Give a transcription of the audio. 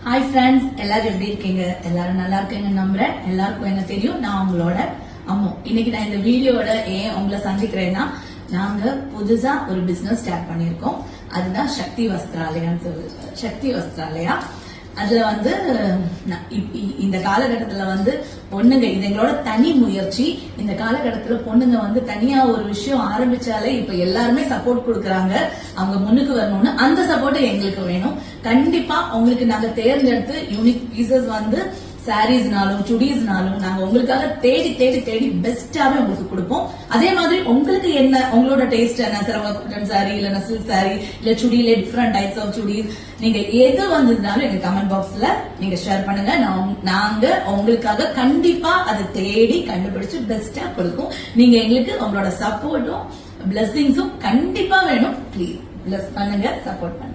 Hi friends, எல்லாரும் எப்படி இருக்கீங்க? எல்லாரும் நல்லா இருக்கீங்க நம்புறேன். எல்லாருக்கும் என்ன தெரியும், நான் உங்களோட அம்மு. இன்னைக்கு நான் இந்த வீடியோட ஏன் உங்களை சந்திக்கிறேன்னா, நாங்க புதுசா ஒரு பிசினஸ் ஸ்டார்ட் பண்ணிருக்கோம். அதுதான் சக்தி வஸ்திராலயான்னு சொல்லுது. சக்தி வஸ்திராலயா அதுல இந்த காலகட்டத்துல பொண்ணுங்க, இது எங்களோட தனி முயற்சி. இந்த காலகட்டத்துல பொண்ணுங்க தனியா ஒரு விஷயம் ஆரம்பிச்சாலே இப்ப எல்லாருமே சப்போர்ட் கொடுக்கறாங்க. அவங்க முன்னுக்கு வரணும்னு அந்த சப்போர்ட் எங்களுக்கு வேணும். கண்டிப்பா உங்களுக்கு நாங்க தேர்ந்தெடுத்து யூனிக் பீசஸ் சாரீஸ்னாலும் சுடிஸ்னாலும் நாங்க உங்களுக்காக தேடி தேடி தேடி பெஸ்டாவே உங்களுக்கு கொடுப்போம். அதே மாதிரி உங்களுக்கு என்ன, உங்களோட டேஸ்ட் என்ன, காட்டன் சாரி இல்ல சில்க் சாரி இல்ல சுடியில டிஃபரெண்ட் டைப்ஸ் ஆஃப் சுடிஸ், நீங்க எது வந்ததுனாலும் எங்க கமெண்ட் பாக்ஸ்ல நீங்க ஷேர் பண்ணுங்க. நாங்க உங்களுக்காக கண்டிப்பா அதை தேடி கண்டுபிடிச்சு பெஸ்டா கொடுக்கும். நீங்க எங்களுக்கு உங்களோட சப்போர்ட்டும் பிளெஸிங்ஸும் கண்டிப்பா வேணும். ப்ளீஸ் பிளஸ் பண்ணுங்க, சப்போர்ட் பண்ணுங்க.